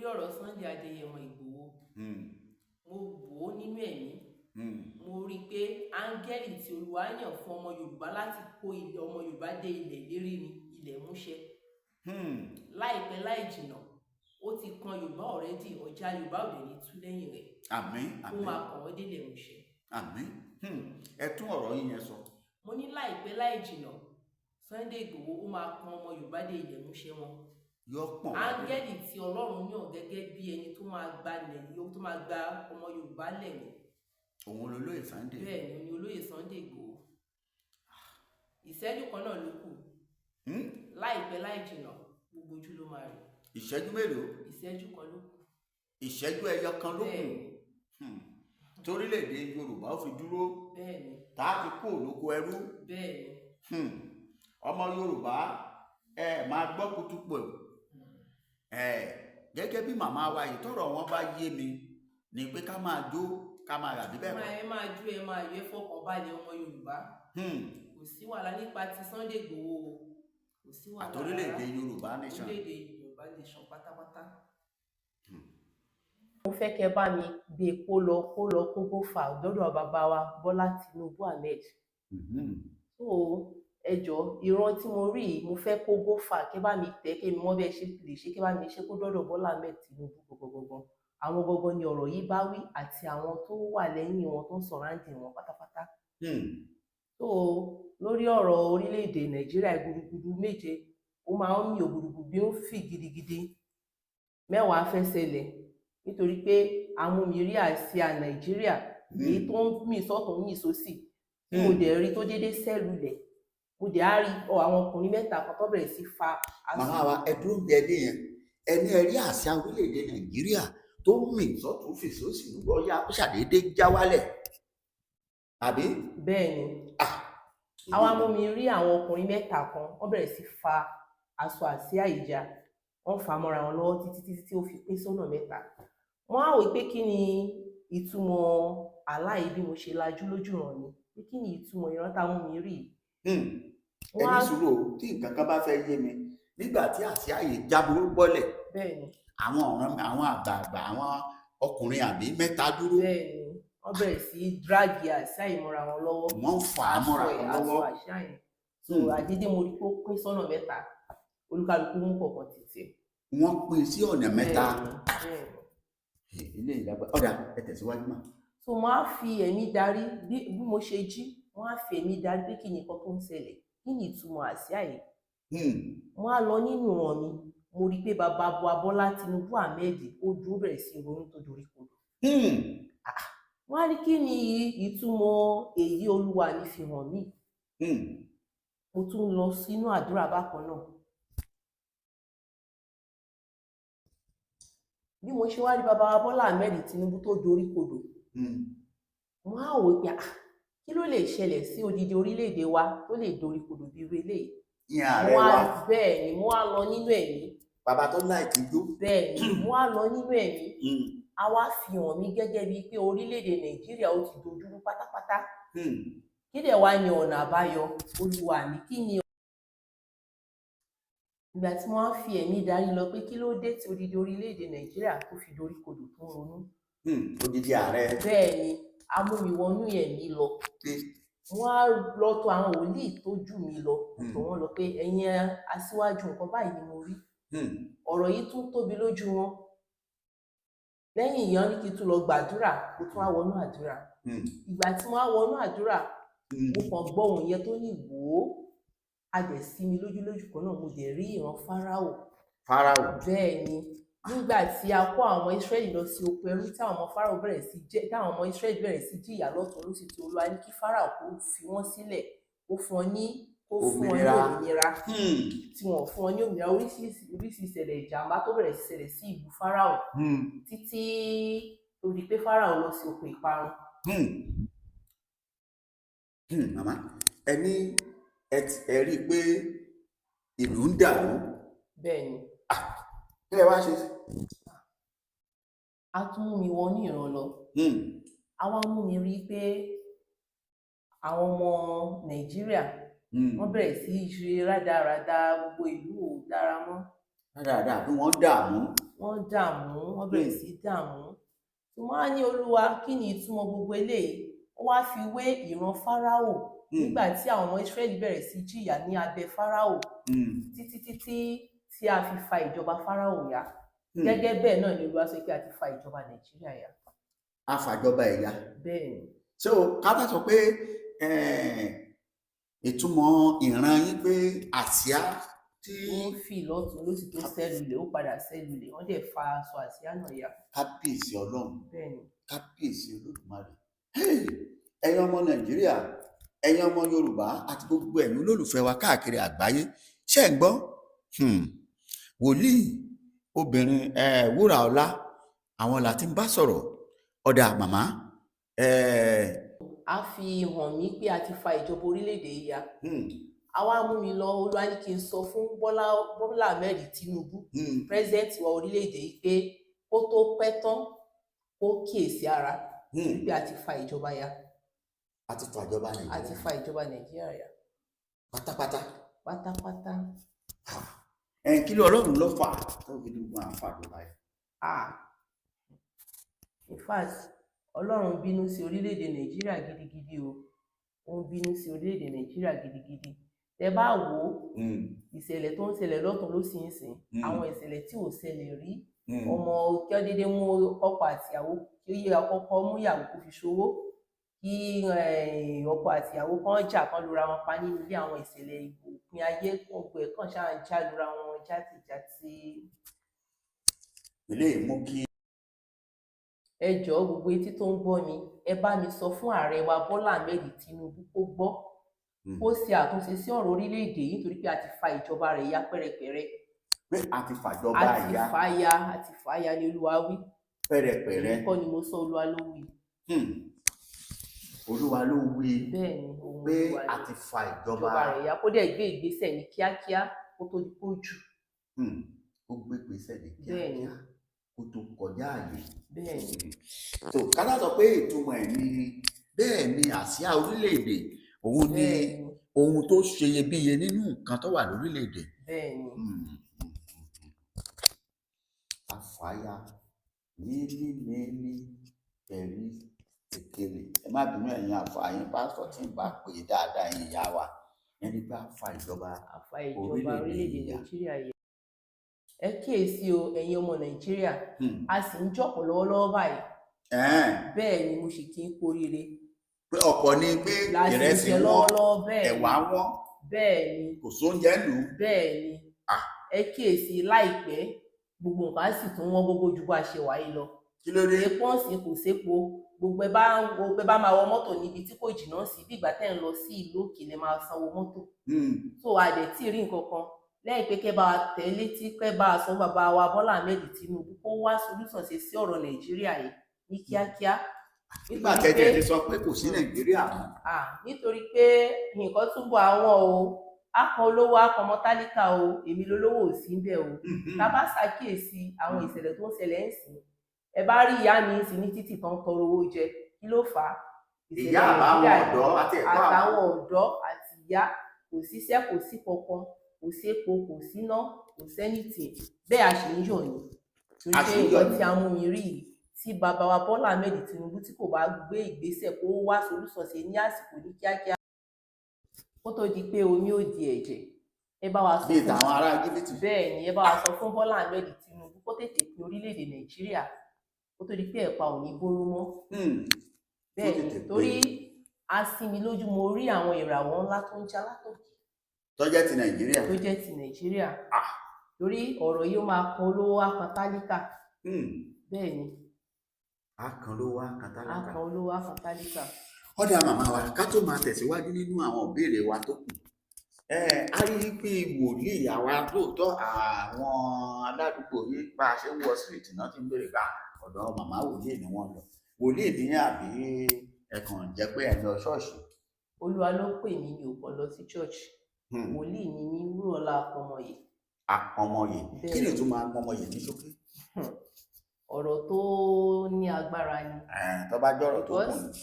lórí ọ̀rọ̀ Sunday Adéyẹmọ Ìgbòho mo wò ó nínú ẹ̀mí mo rí i pé áńgẹ́lì tí Olúwa yàn fún ọmọ Yorùbá láti kó ilẹ̀ ọmọ Yorùbá dé ilẹ̀ ìlérí ni ilẹ̀ múṣẹ láìpẹ́ láì jìnnà ó ti kan Yorùbá ọ̀rẹ́dì ọjà Yorùbá ò dẹ̀ ní tú lẹ́yìn rẹ̀ àmín ó máa kàn wọ́n délẹ̀ múṣẹ. àmín ẹ tún ọ̀rọ̀ yín yẹn sọ. mo ní láìpẹ́ láì jìnnà Sunday Ìgbòho ó máa kan ọmọ Yorùbá dé ilẹ̀ múṣẹ wọn. áńgẹ́lì tí Ọlọ́run yàn gẹ́gẹ́ bí ẹni tó máa gba tó máa gba ọmọ Yorùbá lẹ́yìn. òun lolóyè Sunday. bẹ́ẹ̀ ni olóyè Sunday Ìgbòho. ìṣẹ́jú kan náà ló kù láìpẹ́ láì jìnnà gbogbo ojú ló máa rí. ìṣẹ́jú mélòó? ìṣẹ́jú kan ló kù. ìṣẹ́jú ẹyọ kan ló kù torílẹ̀-èdè Yorùbá ó fi dúró tá a fi kó olóko ẹrú. ọmọ Yorùbá ẹ máa gbọ́ kútúpọ̀ gẹ́gẹ́ bí màmá wa yìí tọrọ wọn bá yé mi ni pé ká máa jó ká máa rà bíbẹ̀ mọ́. ẹ máa jó ẹ máa yọ ẹ fọkàn balẹ̀ ọmọ Yorùbá kò sí wàhálà nípa ti Sunday Igboho kò sí wàhálà àtòrílẹ̀-èdè Yorùbá nation. orílẹ̀-èdè Yorùbá nation pátápátá. mo fẹ́ kẹ́ bá mi gbé kó lọ kó fà lọ́dọ̀ bàbá wa Bọ́lá Tinubu Ahmed. so ẹ jọ̀ọ́ ìran tí mo rí yìí mo fẹ́ kó bó fà kẹ́ bá mi tẹ̀ kí mi mọ́ bẹ́ẹ̀ ṣe lè ṣe kẹ́ bá mi ṣe kó dọ́dọ̀ Bọ́lá Ahmed Tinubu gbogbogbò àwọn gbogbo ni ọ̀rọ̀ yìí bá wí àti àwọn tó wà lẹ́yìn wọn tó ń sọ̀ráǹdì wọn pátápátá. so lórí ọ̀rọ̀ orílẹ̀-èdè Nàìjíríà gudugudu méje ó máa ń mì ògùdùgbù bí ó ń fì gidigidi mẹ́wàá fẹ́ ṣẹlẹ̀ nítorí pé amúmírí àsíá Nàìjíríà èyí tó ń mì sọ́tún mì sósì tí mo dẹ̀ rí tó déédéé sẹ́lulẹ̀ mo dẹ̀ á rí àwọn ọkùnrin mẹ́ta kan tó bẹ̀rẹ̀ sí fa aṣọ. màmá wa ẹ dúró bí ẹni yẹn ẹni ẹ rí àsíá orílẹ̀-èdè Nàìjíríà tó ń mì sọ́tún fì sósì lọ́yà ó ṣàdédé já wálẹ̀ àbí. bẹ́ẹ̀ ni àwọn amúmírí àwọn ọkùnrin mẹ́ta kan wọ́n bẹ̀rẹ̀ sí fa aṣọ àsíá ìjà wọ́n fà á mọ́ra wọn lọ́wọ́ títí tí ó fi pín sọ́nà mẹ́ta. wọ́n á wò pé kí ni ìtumọ̀ aláì bí mo ṣe lajú lójú ràn ní pé kí ni ìtumọ̀ ìran táwọn mi rí. ẹni sùúrù tí nǹkan kan bá fẹ́ yé mi nígbà tí àsíá yìí jábọ́ bọ́lẹ̀ àwọn àgbààgbà àwọn ọkùnrin àbí mẹ́ta dúró. bẹ́ẹ̀ni wọ́n bẹ̀rẹ̀ sí dráàgì àsíá yìí mọ́ra wọn lọ́wọ́. wọ́n fà á mọ́ra wọn lọ́wọ́. aṣọ àsíá yìí so àdédé mo rí pé ó pín sọ́nà mẹ́ta olúkálùkù mú kọ̀ọ̀kan títì. wọ́n pín sí ọ̀nà mẹ́ta. ilé ìdàgbà ọ̀dà ẹ tẹ̀síwájú mà. so wọ́n á fi ẹ̀mí darí bí mo ṣe jí wọ́n á fi ẹ̀mí darí pé kí ni nǹkan tó ń ṣẹlẹ̀ kí ni ìtumọ̀ àsíá yìí. wọ́n á lọ nínú ìran mi mo rí i pé bàbá Bọ́lá Tinubu Ahmed ó dúró bẹ̀rẹ̀ sí ronú tó dorí kodò. wọ́n á rí kí ni ìtumọ̀ èyí Olúwa ní fi hàn mí. mo tún lọ sínú àdúrà bákan náà. bí mo ṣe wá rí bàbá Bọ́lá Ahmed Tinubu tó dorí kodò wọ́n á wò pé kí ló lè ṣẹlẹ̀ sí odidi orílẹ̀-èdè wa tó lè dorí kodò bí irú eléyìí. ààrẹ wa bẹ́ẹ̀ ni mo á lọ nínú ẹ̀mí. bàbá tó láìkí jó. bẹ́ẹ̀ ni mo á lọ nínú ẹ̀mí. a wá fi hàn mí gẹ́gẹ́ bíi pé orílẹ̀-èdè Nàìjíríà ó ti dojúrú pátápátá. kí dẹ̀ wá ní ọ̀nà àbáyọ Olúwa ní kí ni. ìgbà tí wọ́n á fi ẹ̀mí darí lọ pé kí ló dé tí odidi orílẹ̀-èdè Nàìjíríà tó fi dorí kodò tó ń ronú. odidi ààrẹ. bẹ́ẹ̀ ni amúmiwọnú ẹ̀mí lọ. wọ́n á lọ tọ àwọn wòlíì tó jù mí lọ tó wọ́n lọ pé ẹ̀yin aṣíwájú nǹkan báyìí ni mo rí. ọ̀rọ̀ yìí tún tóbi lójú wọn. lẹ́yìn ìyẹn ní kí n tún lọ gbàdúrà mo tún á wọnú àdúrà. ìgbà tí wọ́n á wọnú àdúrà mo kàn gbọ́ ohùn yẹn tó ní wò ó a dẹ̀ sí mi lójú kan náà mo dẹ̀ rí ìran Fáráò. bẹ́ẹ̀ ni nígbà tí a kó àwọn Ísírẹ́lì lọ sí oko ẹrú tí àwọn ọmọ Fáráò bẹ̀rẹ̀ sí jẹ táwọn ọmọ Ísírẹ́lì bẹ̀rẹ̀ sí jìyà lọ́tùn lósì tí Olúwa ní kí Fáráò kó fi wọ́n sílẹ̀ kó fún ọ ní òmìnira tí wọ́n fún ọ ní òmìnira oríṣiríṣi ìṣẹ̀lẹ̀ ìjàmbá tó bẹ̀rẹ̀ sí ṣẹlẹ̀ sí ìlú Fáráò títí tó di pé Fáráò lọ sí oko ìparun. màmá ẹni ẹ rí i pé ìlú ń dàrú. bẹ́ẹ̀ ni. kí lẹ wá ṣe. a tún mú mi wọ ní ìran lọ. a wá mú mi rí i pé àwọn ọmọ Nàìjíríà wọ́n bẹ̀rẹ̀ sí í ṣe rádaràda gbogbo ìlú ò dára mọ́. rádaràda bí wọ́n dààmú. wọ́n dààmú, wọ́n bẹ̀rẹ̀ sí dààmú. Wọ́n á ní Olúwa kí ni ìtumọ̀ gbogbo eléyìí? Ó wá fi wé ìran Fáráò nígbà tí àwọn ọmọ Ísírẹ́lì bẹ̀rẹ̀ sí jìyà ní abẹ́ Fáráò títí tí a fi fa ìjọba Fáráò yá. Gẹ́gẹ́ bẹ́ẹ̀ náà ni Olúwa sọ pé a ti fa ìjọba Nàìjíríà yá. A fàjọba ẹ̀ yá. Bẹ́ẹ̀ni. So ká bá sọ pé ìtumọ̀ ìran yín pé àsíá tí ó fi lọ́tún lósì tó sẹ́lulẹ̀ ó padà sẹ́lulẹ̀ wọ́n dẹ̀ fa aṣọ àsíá náà yá. Kábíyèsí Ọlọ́run. Bẹ́ẹ̀ni. Kábíyèsí Olódùmarè. Ẹ̀yin ọmọ Nàìjíríà, ẹ̀yin ọmọ Yorùbá àti gbogbo ẹ̀yin olólùfẹ́ wa káàkiri àgbáyé, ṣé ń gbọ́? Wòlíì obìnrin Wuraola àwọn là ti ń bá sọ̀rọ̀. Ọ̀dà màmá. A fi hàn mí pé a ti fa ìjọba orílẹ̀-èdè yìí yá. Àwa mú mi lọ, Olúwa ní kí n sọ fún Bọ́lá Ahmed Tinubu, president wa orílẹ̀-èdè yìí pé kó tó pẹ́ tán kó kíyèsí ara pé a ti fa ìjọba yá. A ti fa ìjọba Nàìjíríà. A ti fa ìjọba Nàìjíríà yá. Pátápátá. Pátápátá. Kí ló Ọlọ́run ló fà tó fi dùn wọn àǹfààní báyìí? In fact, Ọlọ́run bínú sí orílẹ̀-èdè Nàìjíríà gidigidi o. Ó ń bínú sí orílẹ̀-èdè Nàìjíríà gidigidi. Tẹ́ bá wò ó, ìṣẹ̀lẹ̀ tó ń ṣẹlẹ̀ lọ́tùn ló sì ń sìn. Àwọn ìṣẹ̀lẹ̀ tí ò ṣẹlẹ̀ rí. Ọmọ kí wọ́n dédé mú ọkọ àtìyàwó kí ó yẹ àkọ́kọ́ mú ìyàwó kó fi ṣòwò. Kí ọkọ àtìyàwó kan jà kan lura wọn pa nínú ilé. Àwọn ìṣẹ̀lẹ̀ òpin ayé ọgbẹ̀ kan ṣáà ń já lura wọn játijàti. Ilé ìmú kí ẹ jọ̀ọ́ gbogbo etí tó ń gbọ́ mi, ẹ bá mi sọ fún ààrẹ wa Bọ́lá Ahmed Tinubu kó gbọ́, kó ṣe àtúnṣe sí ọ̀rọ̀ orílẹ̀-èdè yìí nítorí pé a ti fa ìjọba rẹ̀ yá pẹ́rẹpẹ̀rẹ. Pé a ti fàjọba yá. A ti fà ya ni Olúwa wí. Pẹ́rẹpẹ̀rẹ. Èmi kọ́ ni mo sọ, Olúwa ló wí. Olúwa ló wí. Bẹ́ẹ̀ni, òun pé a ti fa ìjọba rẹ̀ yá kó dẹ̀ gbé ìgbésẹ̀ ní kíákíá kó tó di pójú. Ó gbé ìgbésẹ̀ ní kíákíá kó tó kọjá àyè. Bẹ́ẹ̀ni. So kálá sọ pé ìtumọ̀ ẹ̀ ni bẹ́ẹ̀ ni àsíá orílẹ̀-èdè òun ni ohun tó ṣe iyebíye nínú nǹkan tó wà lórílẹ̀-èdè. Bẹ́ẹ̀ni. Àfàyà nílí ẹ̀rí ìkèlè. Ẹ má bínú ẹ̀yin àfààyàn pásítọ̀ tí ń bá pè dáadáa ẹ̀yin ìyá wa. Ẹni bá fa ìjọba orílẹ̀-èdè Nàìjíríà yẹ. Ẹ kíyèsí o, ẹ̀yin ọmọ Nàìjíríà, a sì ń jọ̀pọ̀ lọ́wọ́lọ́wọ́ báyìí. Bẹ́ẹ̀ ni mo sì kí ń kóríire. Pé ọ̀pọ̀ ni pé ìrẹsì wọ́n, ẹ̀wà wọ́n. Bẹ́ẹ̀ ni. Kò sóúnjẹ lù. Bẹ́ẹ̀ ni. Ẹ kíyèsí láìpẹ́ gbogbo nǹkan sì tún wọ́n gbogbo ju bá a ṣe wáyé lọ. Kí ló dé? Epo ọ̀sìn kò sépo. Gbogbo ẹ bá máa wọ mọ́tò níbi tí kò jìnnà sí bí ìgbà tẹ́ ń lọ sí ìlú òkèlè máa sanwó mọ́tò. So àdẹ̀ tí rí nǹkan kan lẹ́yìn pé kẹ́ bá wa tẹ̀ létí kẹ́ bá a sọ bàbá wa Bọ́lá Ahmed Tinubu kó wá solúsàn ṣe sí ọ̀rọ̀ Nàìjíríà yìí ní kíákíá. Nígbà tẹ́tẹ́ ti sọ pé kò sí Nàìjíríà mọ́. Nítorí pé nǹkan túbọ̀ àwọn o, akọ olówó akọ ọmọ tálíkà o, èmi lolówó ò sí bẹ́ẹ̀ o. Tá bá ṣàkíyèsí àwọn ìṣẹ̀lẹ̀ tó ń ṣẹlẹ̀ ń sìn. Ẹ bá rí ìyá mi sí ní títì tán tọrọ owó jẹ, kí ló fà á? Ìyá àtàwọn ọ̀dọ́ àti ìyá kò síṣẹ́ kò sí kankan, kò sépo kò síná kò sẹ́nìtì, bẹ́ẹ̀ a sì ń yọ̀ ni. Torí pé nǹkan tí a mú mi rí yìí tí bàbá wa Bọ́lá Ahmed Tinubu tí kò bá gbé ìgbésẹ̀ kó wá solúsàn ṣe ní àsìkò ní kíákíá kó tó di pé omi ò di ẹ̀jẹ̀. Ẹ bá wa sọ fún àwọn ará Íjíbítì. Bẹ́ẹ̀ ni, ẹ bá wa sọ fún Bọ́lá Ahmed Tinubu kó tètè pín orílẹ̀-èdè Nàìjíríà kó tó di pé ẹ̀pà ò ní gbóró mọ́. Bẹ́ẹ̀ ni, torí a sí mi lójú mo rí àwọn ìràwọ̀ ńlá tó ń já látòkè. Tó jẹ́ ti Nàìjíríà. Tó jẹ́ ti Nàìjíríà. Torí ọ̀rọ̀ yìí ó máa kan olówó akan tálíkà. Bẹ́ẹ̀ ni. Akan olówó akan tálíkà. Akan olówó akan tálíkà. Ọ̀dà màmá wa ká tó máa tẹ̀síwájú nínú àwọn ìbéèrè wa tó kù. A rí i pé wòlíì àwa lóòótọ́ àwọn aládùúgbò yìí bá a ṣe ń wọ síríìtì náà ti ń béèrè ká ọ̀dọ̀ màmá wòlíì ni wọ́n lọ. Wòlíì ní àbí ẹ̀kàn jẹ́ pé ẹ̀ lọ ṣọ́ọ̀ṣì. Olúwa ló pè mí ní òpó lọ sí ṣọ́ọ̀ṣì. Wòlíì ni mí, Wuraola Apọmọyè. Apọmọyè. Kí ni ìtumọ̀ Apọmọyè ní ṣókí? Ọ̀rọ̀ tó ní agbára ni. Tó bá jọ̀rọ̀ tó kùn ní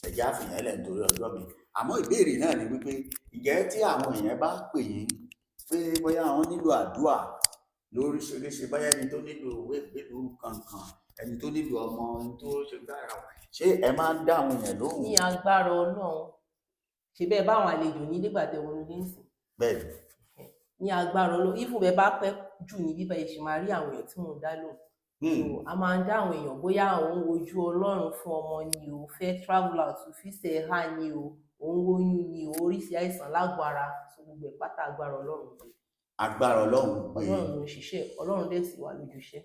ẹ̀já fìyàn lẹ̀ nítorí ọjọ́ mi. Àmọ́ ìbéèrè náà ni wípé ìjẹ́ tí àwọn èèyàn bá pè yín pé bóyá àwọn nílò àdúrà lóríṣiríṣi, báyà ẹni tó nílò ìwé ìgbélú kankan, ẹni tó nílò ọmọ, ẹni tó ṣe gbára, ṣé ẹ máa ń dá àwọn èèyàn lóhùn? Ní agbára Ọlọ́run, ṣe bẹ́ẹ̀ báwọn àlejò yín nígbà tẹ́ wọnú ilé ìsìn. Bẹ́ẹ̀ni. Ní agbára Ọlọ́run, if bẹ́ẹ̀ bá pẹ́ jù ní bíbá yìí ṣe máa rí àwọn èèyàn tí mò ń dá lóhùn. So a máa ń dá àwọn èèyàn bóyá òun wojú Ọlọ́run fún ọmọ ni o, fẹ́ travel out fi ṣe ni o, òun wóyún ni o, oríṣi àìsàn lágọ̀ọ́ ara, so gbogbo ẹ̀ pátá agbára Ọlọ́run pé. Agbára Ọlọ́run pé. Ọlọ́run ló ń ṣiṣẹ́, Ọlọ́run dẹ̀ sì wà lójúṣẹ́.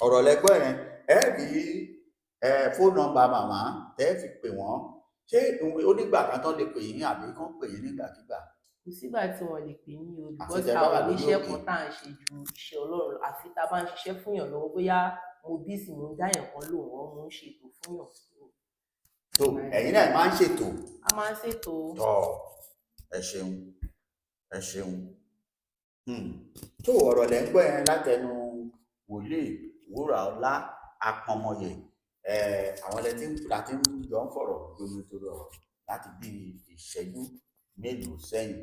Ọ̀rọ̀ lẹ́gbẹ́ yẹn, ẹ rí fóònù nọ́mbà màmá tẹ́ fi pè wọ́n, ṣé ó nígbà kan tán lè pè yín àbí kán pè yín nígbàkigbà? Kò sígbà tí wọ́n lè pè mí o, because àwọn oníṣẹ́ kan tá à ń ṣe ju iṣẹ́ Ọlọ́run, àfi tá a bá ń ṣiṣẹ́ fún yàn lọ́wọ́, bóyá mo busy mo ń dá yàn kan lò wọ́n, mo ń ṣètò fún yàn. So ẹ̀yin náà máa ń ṣètò? A máa ń ṣètò. Ẹ ṣeun, ẹ ṣeun. Tó ọ̀rọ̀ lẹ́ ń gbọ́ yẹn látẹnu Wòlíì Wuraola Apọnmọyè, àwọn láti ń jọ ń fọ̀rọ̀ lómi tó rọrọ̀ láti bí ìṣẹ́jú mélòó sẹ́yìn.